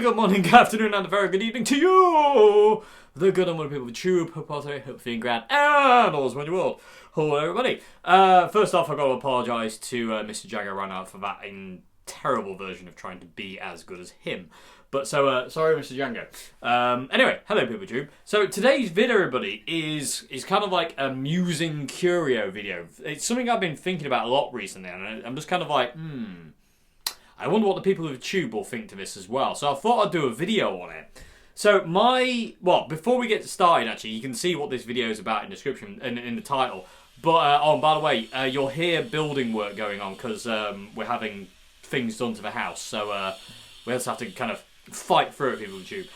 good morning, good afternoon, and a very good evening to you, the good and wonderful people of YouTube. Hope you're feeling grand and all's well in your world. Hello, everybody. First off, I've got to apologise to Mr. Django Reinhardt for that terrible version of trying to be as good as him. But sorry, Mr. Django. Anyway, hello, people of YouTube. So today's video, everybody, is kind of like a musing curio video. It's something I've been thinking about a lot recently, and I'm just kind of like, I wonder what the people of YouTube will think to this as well. So I thought I'd do a video on it. So before we get started, actually, you can see what this video is about in the description and in the title. But by the way, you'll hear building work going on because we're having things done to the house. So we just have to kind of fight through it, people of YouTube.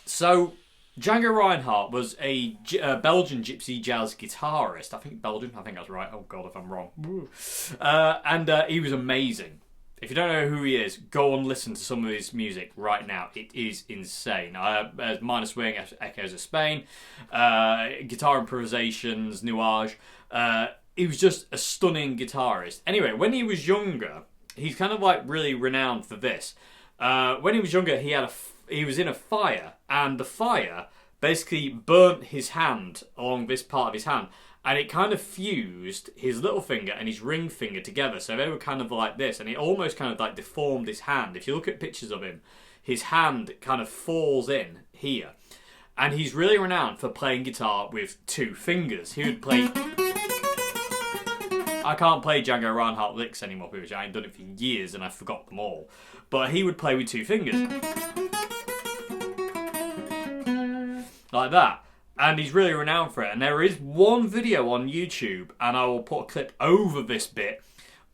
So Django Reinhardt was a Belgian gypsy jazz guitarist. I think Belgian. I think that's right. Oh God, if I'm wrong. And he was amazing. If you don't know who he is, go and listen to some of his music right now. It is insane. Minor Swing, Echoes of Spain, guitar improvisations, Nuage. He was just a stunning guitarist. Anyway, when he was younger, he's kind of like really renowned for this. When he was younger, he was in a fire, and the fire basically burnt his hand along this part of his hand, and it kind of fused his little finger and his ring finger together, so they were kind of like this, and it almost kind of like deformed his hand. If you look at pictures of him, his hand kind of falls in here, and he's really renowned for playing guitar with two fingers. He would play... I can't play Django Reinhardt licks anymore, because I ain't done it for years and I forgot them all. But he would play with two fingers. Like that. And he's really renowned for it. And there is one video on YouTube, and I will put a clip over this bit,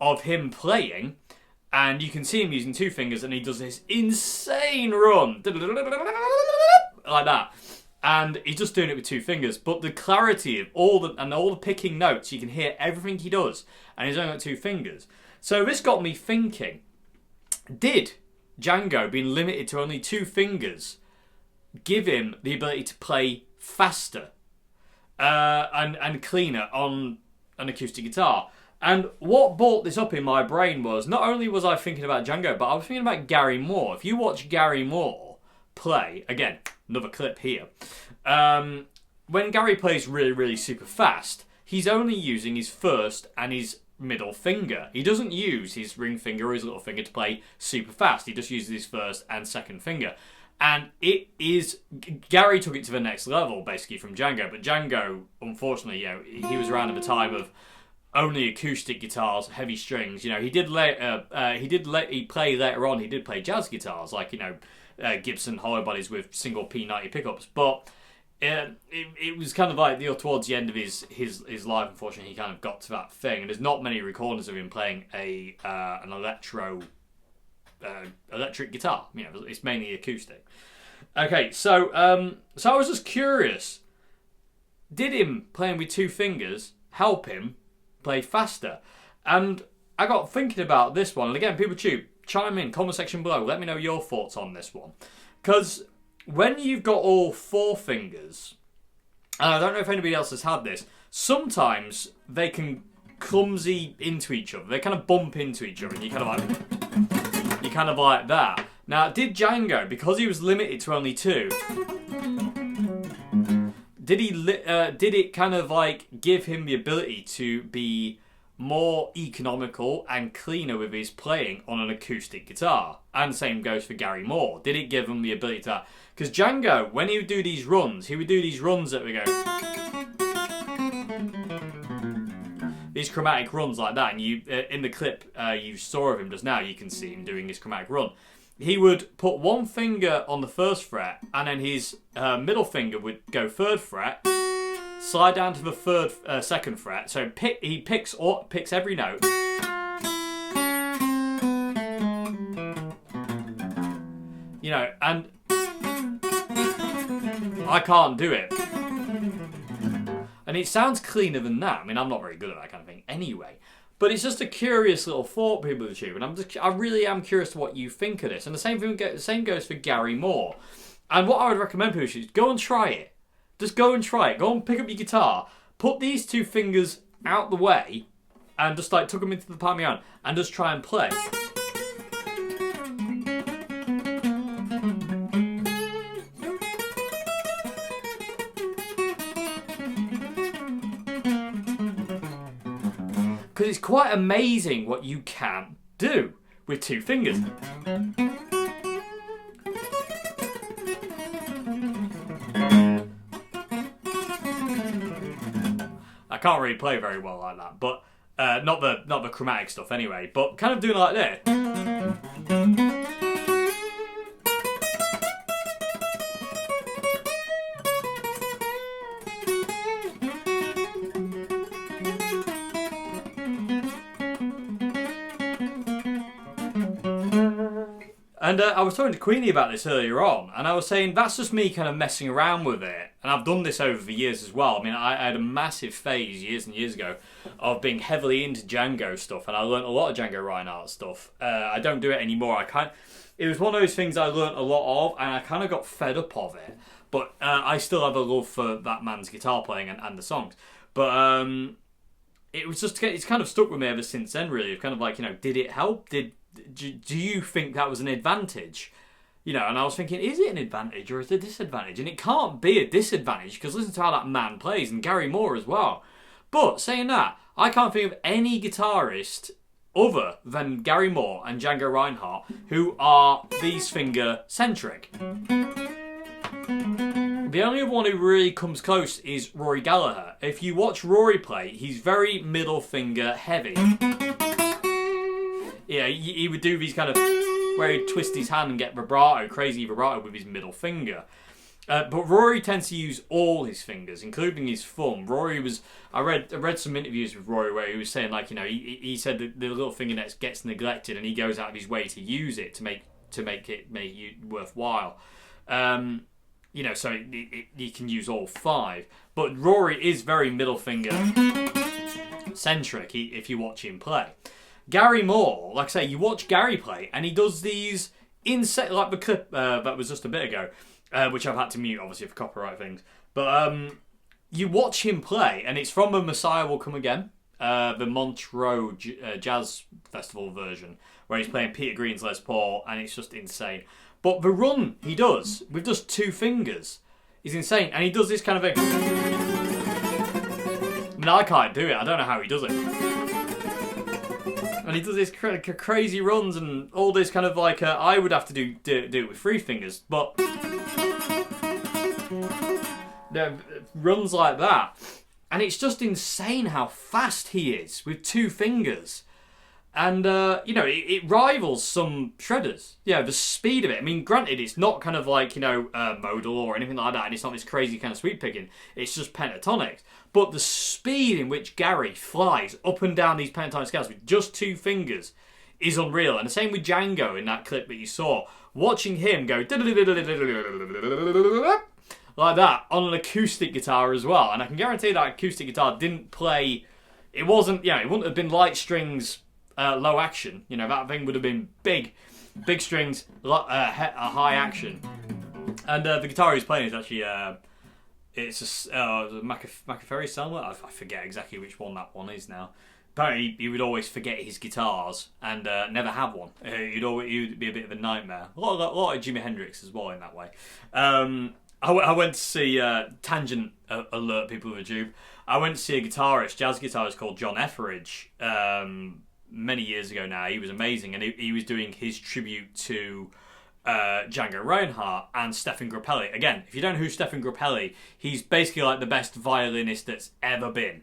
of him playing. And you can see him using two fingers, and he does this insane run. Like that. And he's just doing it with two fingers. But the clarity of all the picking notes, you can hear everything he does. And he's only got two fingers. So this got me thinking, did Django, being limited to only two fingers, give him the ability to play faster and cleaner on an acoustic guitar? And what brought this up in my brain was, not only was I thinking about Django, but I was thinking about Gary Moore. If you watch Gary Moore play, again, another clip here, when Gary plays really, really super fast, he's only using his first and his middle finger. He doesn't use his ring finger or his little finger to play super fast. He just uses his first and second finger. And it is... Gary took it to the next level, basically, from Django. But Django, unfortunately, he was around at the time of only acoustic guitars, heavy strings. He did play later on. He did play jazz guitars, like, Gibson hollow bodies with single P90 pickups. But it was kind of like towards the end of his life, unfortunately, he kind of got to that thing. And there's not many recordings of him playing an electric guitar. It's mainly acoustic. Okay, so I was just curious, did him playing with two fingers help him play faster? And I got thinking about this one. And again, people tube, chime in, comment section below, let me know your thoughts on this one. Because when you've got all four fingers, and I don't know if anybody else has had this, sometimes they can clumsy into each other. They kind of bump into each other, and you kind of like that. Now, did Django, because he was limited to only two, did it kind of like give him the ability to be more economical and cleaner with his playing on an acoustic guitar? And the same goes for Gary Moore. Did it give him the ability to that? Because Django, when he would do these runs, that we go, these chromatic runs like that, and you in the clip you saw of him just now, you can see him doing this chromatic run. He would put one finger on the first fret, and then his middle finger would go third fret, slide down to the second fret. So he picks every note, and I can't do it. And it sounds cleaner than that. I mean, I'm not very good at that kind of thing anyway. But it's just a curious little thought, people of YouTube, and I really am curious to what you think of this. And the same goes for Gary Moore. And what I would recommend people is go and try it. Just go and try it. Go and pick up your guitar, put these two fingers out the way, and just like tuck them into the palm of your hand, and just try and play. because it's quite amazing what you can do with 2 fingers. I can't really play very well like that, but not the chromatic stuff anyway. But kind of doing like this. And I was talking to Queenie about this earlier on, and I was saying that's just me kind of messing around with it. And I've done this over the years as well. I mean, I had a massive phase years and years ago of being heavily into Django stuff, and I learnt a lot of Django Reinhardt stuff. I don't do it anymore. It was one of those things I learnt a lot of, and I kind of got fed up of it. But I still have a love for that man's guitar playing and the songs. But it was just, it's kind of stuck with me ever since then, really. Kind of like, did it help? Do you think that was an advantage? And I was thinking, is it an advantage or is it a disadvantage? And it can't be a disadvantage, because listen to how that man plays, and Gary Moore as well. But saying that, I can't think of any guitarist other than Gary Moore and Django Reinhardt who are these finger centric. The only one who really comes close is Rory Gallagher. If you watch Rory play, he's very middle finger heavy. Yeah, he would do these kind of where he'd twist his hand and get vibrato, crazy vibrato with his middle finger. But Rory tends to use all his fingers, including his thumb. I read some interviews with Rory where he was saying, like, he said that the little finger gets neglected, and he goes out of his way to use it to make it worthwhile. So you can use all 5. But Rory is very middle finger centric if you watch him play. Gary Moore, like I say, you watch Gary play, and he does these insect, like the clip that was just a bit ago, which I've had to mute, obviously, for copyright things. But you watch him play, and it's from a Messiah Will Come Again, the Montreux Jazz Festival version, where he's playing Peter Green's Les Paul, and it's just insane. But the run he does with just 2 fingers is insane, and he does this kind of thing. I mean, I can't do it. I don't know how he does it. And he does these crazy runs and all this kind of like I would have to do it with 3 fingers, but runs like that, and it's just insane how fast he is with 2 fingers, and it rivals some shredders. The speed of it. I mean, granted, it's not kind of like modal or anything like that, and it's not this crazy kind of sweep picking. It's just pentatonics. But the speed in which Gary flies up and down these pentatonic scales with just 2 fingers is unreal. And the same with Django in that clip that you saw. Watching him go like that on an acoustic guitar as well. And I can guarantee that acoustic guitar didn't play... It wasn't... it wouldn't have been light strings, low action. That thing would have been big strings, a high action. And the guitar he's playing is actually... It's a Macaferri Selma. I forget exactly which one that one is now. Apparently, he would always forget his guitars and never have one. He would be a bit of a nightmare. A lot of Jimi Hendrix as well in that way. I went to see tangent alert people with a tube. I went to see a jazz guitarist called John Etheridge many years ago now. He was amazing, and he was doing his tribute to Django Reinhardt and Stefan Grappelli. Again, if you don't know who Stefan Grappelli, he's basically like the best violinist that's ever been.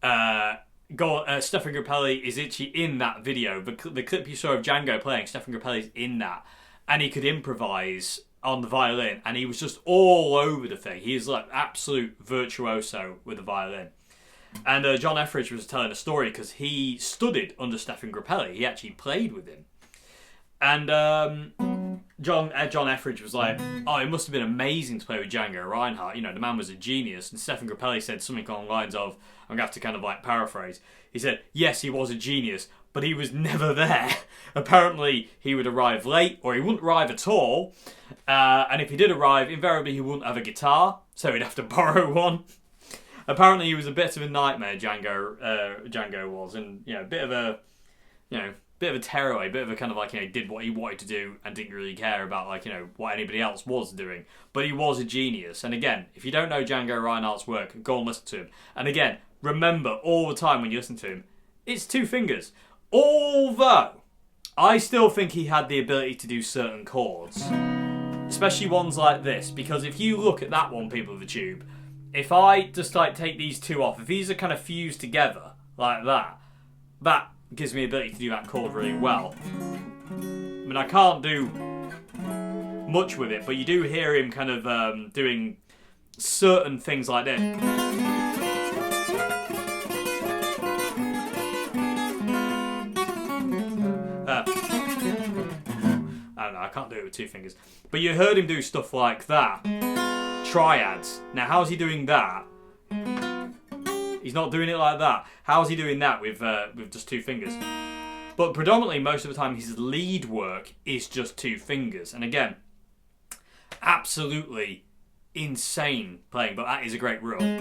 Stefan Grappelli is actually in that video. The clip you saw of Django playing, Stefan Grappelli's in that, and he could improvise on the violin, and he was just all over the thing. He's like absolute virtuoso with the violin. And John Etheridge was telling a story because he studied under Stefan Grappelli. He actually played with him. And John Etheridge was like, oh, it must have been amazing to play with Django Reinhardt. The man was a genius. And Stefan Grappelli said something along the lines of, I'm going to have to kind of like paraphrase. He said, yes, he was a genius, but he was never there. Apparently, he would arrive late, or he wouldn't arrive at all. And if he did arrive, invariably he wouldn't have a guitar, so he'd have to borrow one. Apparently, he was a bit of a nightmare, Django was, and a bit of a tearaway, a bit of a kind of like, did what he wanted to do and didn't really care about what anybody else was doing. But he was a genius. And again, if you don't know Django Reinhardt's work, go and listen to him. And again, remember all the time when you listen to him, it's two fingers. Although, I still think he had the ability to do certain chords. Especially ones like this. Because if you look at that one, people of the tube, if I just like take these two off, if these are kind of fused together, like that, that gives me the ability to do that chord really well. I mean, I can't do much with it, but you do hear him kind of doing certain things like this. I don't know, I can't do it with two fingers. But you heard him do stuff like that. Triads. Now, how's he doing that? He's not doing it like that. How's he doing that with just two fingers? But predominantly, most of the time, his lead work is just two fingers. And again, absolutely insane playing, but that is a great rule.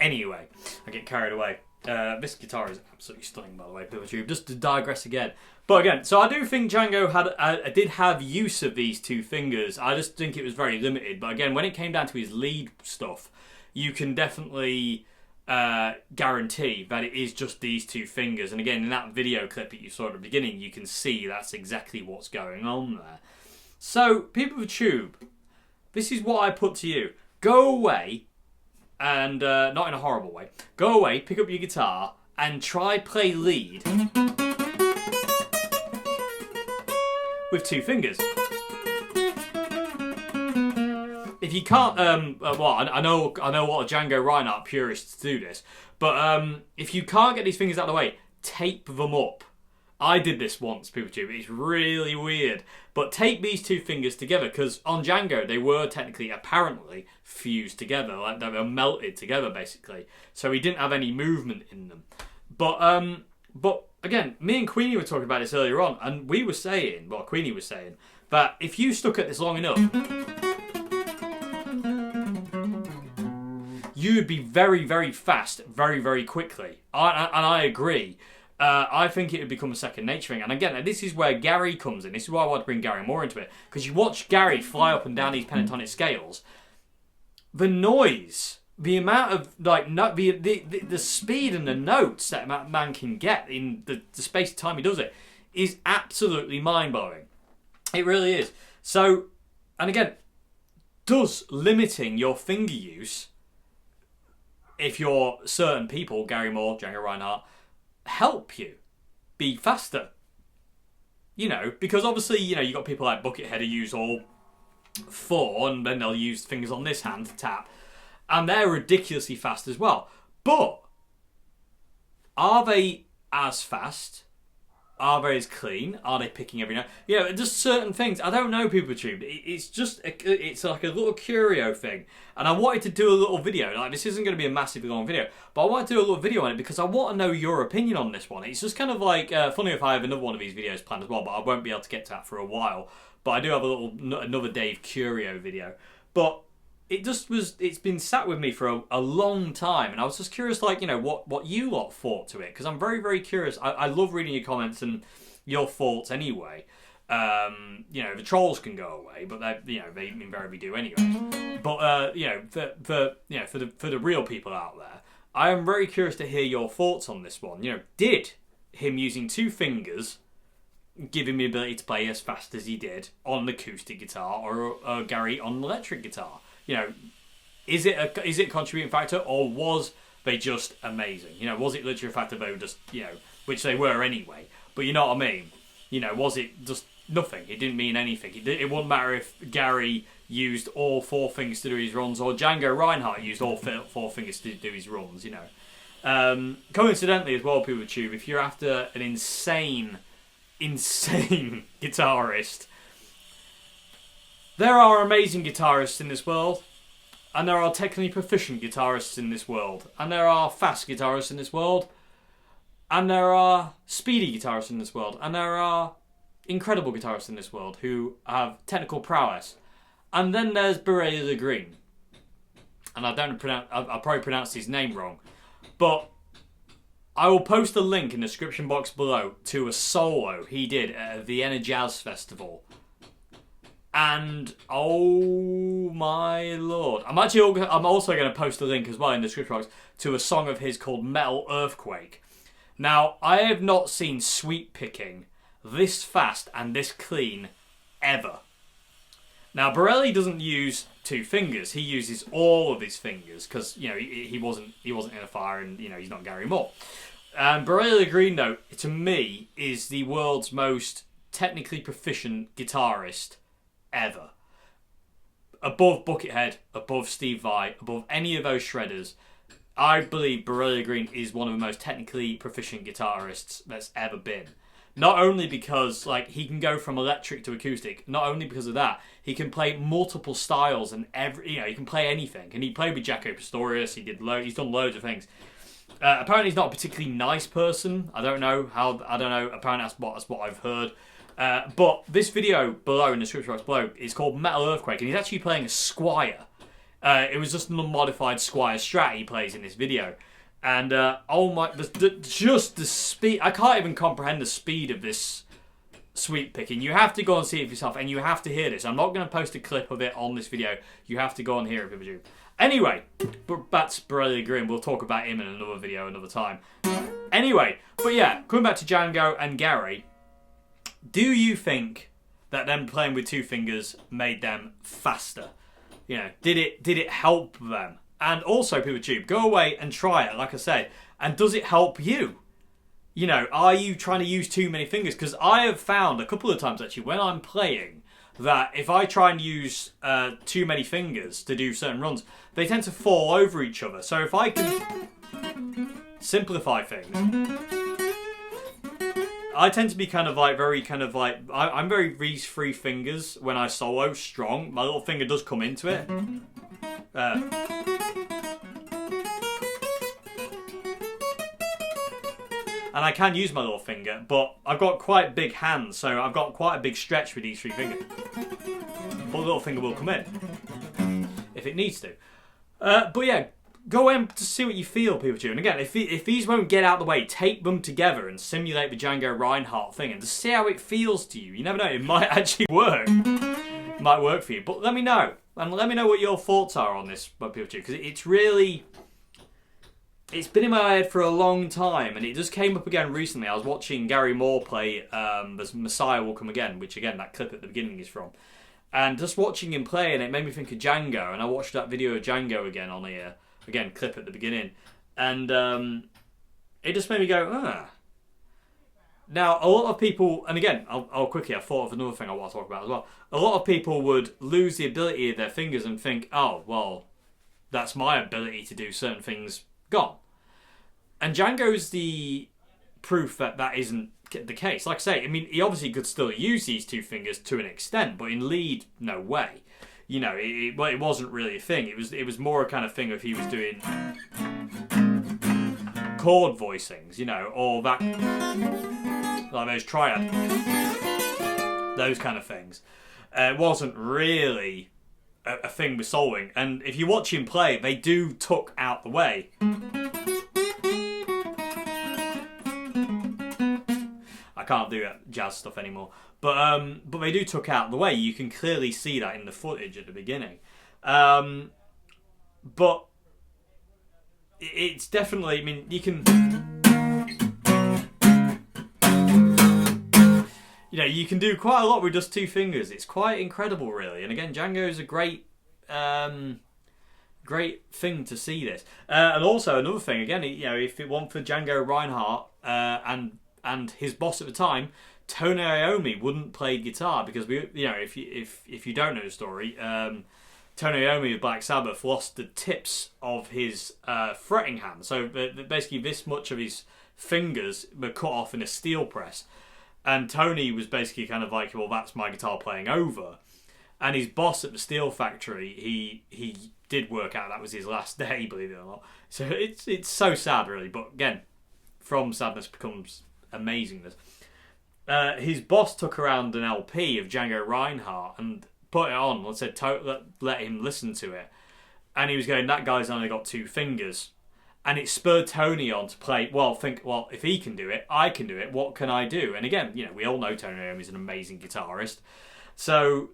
Anyway, I get carried away. This guitar is absolutely stunning, by the way, people tube. Just to digress again. But again, so I do think Django did have use of these two fingers. I just think it was very limited. But again, when it came down to his lead stuff, you can definitely guarantee that it is just these two fingers. And again, in that video clip that you saw at the beginning, you can see that's exactly what's going on there. So, people of the tube, this is what I put to you. Go away. And not in a horrible way. Go away, pick up your guitar, and try play lead with two fingers. If you can't, well, I know a lot of Django Reinhardt purists do this, but if you can't get these fingers out of the way, tape them up. I did this once, people tube. It's really weird. But tape these two fingers together, because on Django, they were technically, apparently, fused together. Like, they were melted together, basically. So he didn't have any movement in them. But again, me and Queenie were talking about this earlier on, and we were saying, well, Queenie was saying, that if you stuck at this long enough, you would be very, very fast, very, very quickly. And I agree. I think it would become a second nature thing. And again, this is where Gary comes in. This is why I want to bring Gary more into it. Because you watch Gary fly up and down these pentatonic scales. The noise, the amount of, like, the speed and the notes that man can get in the space of time he does it is absolutely mind-blowing. It really is. So, and again, does limiting your finger use, if you're certain people, Gary Moore, Django Reinhardt, help you be faster? You know, because obviously, you know, you've got people like Buckethead who use all four, and then they'll use fingers on this hand to tap, and they're ridiculously fast as well. But are they as fast? Are they as clean? Are they picking every note? You know, just certain things. I don't know, people tube. It's just, it's like a little curio thing. And I wanted to do a little video. Like, this isn't going to be a massively long video, but I wanted to do a little video on it because I want to know your opinion on this one. It's just kind of like, funny if I have another one of these videos planned as well, but I won't be able to get to that for a while. But I do have another Dave Curio video. But it's been sat with me for a long time, and I was just curious, like, you know, what you lot thought to it, because I'm very, very curious. I love reading your comments and your thoughts anyway. You know, the trolls can go away, but they invariably do anyway. But you know, for the real people out there, I am very curious to hear your thoughts on this one. You know, did him using two fingers give him the ability to play as fast as he did on an acoustic guitar, or Gary on an electric guitar? You know, is it a contributing factor, or was they just amazing? You know, was it literally a factor they were just, you know, which they were anyway, but you know what I mean? You know, was it just nothing? It didn't mean anything. It wouldn't matter if Gary used all four fingers to do his runs, or Django Reinhardt used all four fingers to do his runs, you know. Coincidentally as well, people tube, if you're after an insane guitarist, there are amazing guitarists in this world, and there are technically proficient guitarists in this world, and there are fast guitarists in this world, and there are speedy guitarists in this world, and there are incredible guitarists in this world who have technical prowess. And then there's Borelli the Green. And I probably pronounced his name wrong. But I will post a link in the description box below to a solo he did at a Vienna Jazz Festival. And oh my lord. I'm also going to post a link as well in the description box to a song of his called Metal Earthquake. Now, I have not seen sweep picking this fast and this clean ever. Now, Borelli doesn't use 2 fingers. He uses all of his fingers because, you know, he wasn't in a fire and, you know, he's not Gary Moore. And Borelli the Green, though, to me, is the world's most technically proficient guitarist ever. Above Buckethead, above Steve Vai, above any of those shredders, I believe Borelli the Green is one of the most technically proficient guitarists that's ever been. Not only because, like, he can go from electric to acoustic, not only because of that, he can play multiple styles and he can play anything. And he played with Jaco Pastorius. He's done loads of things. Apparently, he's not a particularly nice person. I don't know. Apparently, that's what I've heard. But this video below in the description box below is called Metal Earthquake, and he's actually playing a Squire. It was just an unmodified Squire Strat he plays in this video. And, oh my, just the speed, I can't even comprehend the speed of this sweep picking. You have to go and see it for yourself, and you have to hear this. I'm not going to post a clip of it on this video. You have to go and hear it, people do. Anyway, that's Borelli Green. We'll talk about him in another video another time. Anyway, but yeah, coming back to Django and Gary, do you think that them playing with 2 fingers made them faster? You know, did it help them? And also, PeopleTube, go away and try it, like I said. And does it help you? You know, are you trying to use too many fingers? Because I have found a couple of times, actually, when I'm playing, that if I try and use too many fingers to do certain runs, they tend to fall over each other. So if I can simplify things, I tend to be I'm very these 3 fingers when I solo strong. My little finger does come into it. And I can use my little finger, but I've got quite big hands, so I've got quite a big stretch with these 3 fingers. But the little finger will come in if it needs to. But yeah, go in to see what you feel, people do. And again, if these won't get out of the way, take them together and simulate the Django Reinhardt thing and just see how it feels to you. You never know, it might actually work. It might work for you. But let me know. And let me know what your thoughts are on this, people do, because it's really... It's been in my head for a long time, and it just came up again recently. I was watching Gary Moore play The Messiah Will Come Again, which, again, that clip at the beginning is from. And just watching him play, and it made me think of Django, and I watched that video of Django again on here. Again, clip at the beginning. And it just made me go, ah. Now, a lot of people, and again, I'll quickly, I thought of another thing I want to talk about as well. A lot of people would lose the ability of their fingers and think, oh, well, that's my ability to do certain things gone. And Django's the proof that that isn't the case. Like I say, I mean, he obviously could still use these 2 fingers to an extent, but in lead, no way. You know, it wasn't really a thing. It was more a kind of thing if he was doing chord voicings, you know, or that, like those triad, those kind of things. It wasn't really a thing with soloing. And if you watch him play, they do tuck out the way. I can't do jazz stuff anymore, but they do tuck out the way. You can clearly see that in the footage at the beginning, but it's definitely. I mean, you can, you can do quite a lot with just 2 fingers. It's quite incredible, really. And again, Django is a great thing to see this. And also another thing, again, if it weren't for Django Reinhardt and his boss at the time, Tony Iommi, wouldn't play guitar because if you don't know the story, Tony Iommi of Black Sabbath lost the tips of his fretting hand. So basically, this much of his fingers were cut off in a steel press, and Tony was basically kind of like, well, that's my guitar playing over. And his boss at the steel factory, he did work out that was his last day, believe it or not. So it's so sad, really. But again, from sadness becomes amazingness. his boss took around an LP of Django Reinhardt and put it on. Let's say let him listen to it, and he was going, "That guy's only got 2 fingers," and it spurred Tony on to play. Well, if he can do it, I can do it. What can I do? And again, we all know Tony Iommi is an amazing guitarist, so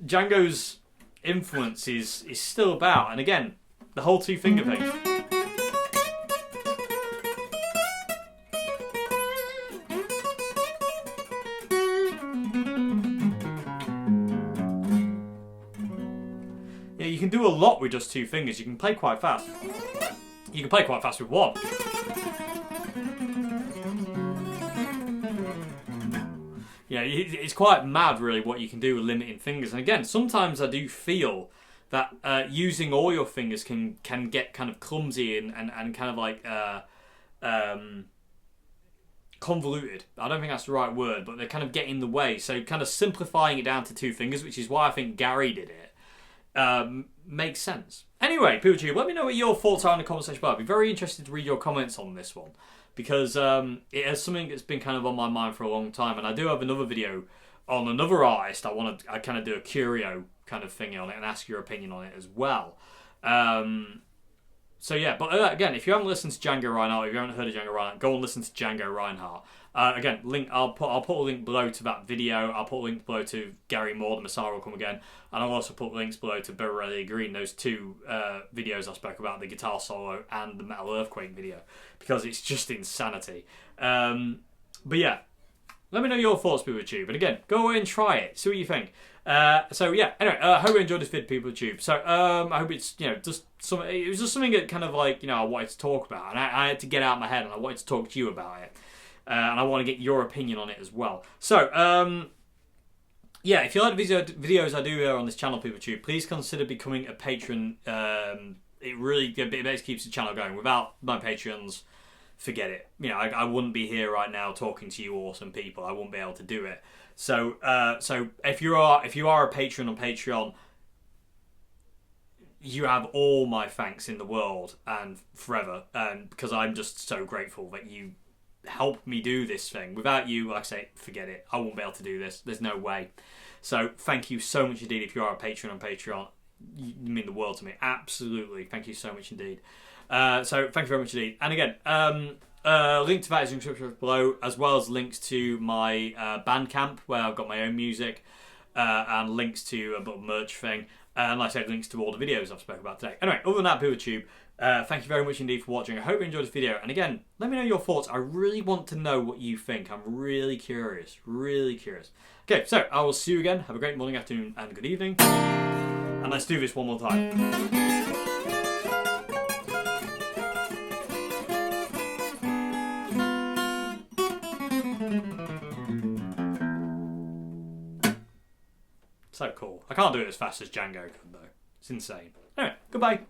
Django's influence is still about. And again, the whole 2-finger thing. You can do a lot with just 2 fingers. You can play quite fast. You can play quite fast with 1. It's quite mad, really, what you can do with limiting fingers. And again, sometimes I do feel that using all your fingers can get kind of clumsy and kind of like convoluted. I don't think that's the right word, but they kind of get in the way. So kind of simplifying it down to 2 fingers, which is why I think Gary did it, makes sense. Anyway, PeopleTube, let me know what your thoughts are in the comment section below. I'd be very interested to read your comments on this one, because it is something that's been kind of on my mind for a long time, and I do have another video on another artist. I kind of do a curio kind of thing on it and ask your opinion on it as well. So yeah, but again, if you haven't listened to Django Reinhardt, if you haven't heard of Django Reinhardt, go and listen to Django Reinhardt. Again, I'll put a link below to that video. I'll put a link below to Gary Moore, The Messiah Will Come Again, and I'll also put links below to Beverly Green, those 2 videos I spoke about, the guitar solo and the Metal Earthquake video, because it's just insanity. But yeah, let me know your thoughts, PeopleTube, and again, go away and try it, see what you think. So yeah, anyway, I hope you enjoyed this video, PeopleTube. So I hope it's just something. It was just something that kind of like I wanted to talk about, and I had to get out of my head, and I wanted to talk to you about it. And I want to get your opinion on it as well. So, yeah, if you like the videos I do here on this channel, PeopleTube, please consider becoming a patron. It basically keeps the channel going. Without my patrons, forget it. I wouldn't be here right now talking to you awesome people. I wouldn't be able to do it. So, if you are a patron on Patreon, you have all my thanks in the world and forever. Because I'm just so grateful that you help me do this thing. Without you, like I say, forget it. I won't be able to do this. There's no way. So thank you so much indeed. If you are a patron on Patreon, you mean the world to me. Absolutely. Thank you so much indeed. So thank you very much indeed. And again, link to that is in the description below, as well as links to my Bandcamp, where I've got my own music, and links to a little merch thing. And like I said, links to all the videos I've spoken about today. Anyway, other than that, PeopleTube, thank you very much indeed for watching. I hope you enjoyed this video. And again, let me know your thoughts. I really want to know what you think. I'm really curious. Really curious. Okay, so I will see you again. Have a great morning, afternoon, and good evening. And let's do this one more time. So cool. I can't do it as fast as Django could, though. It's insane. Anyway, goodbye.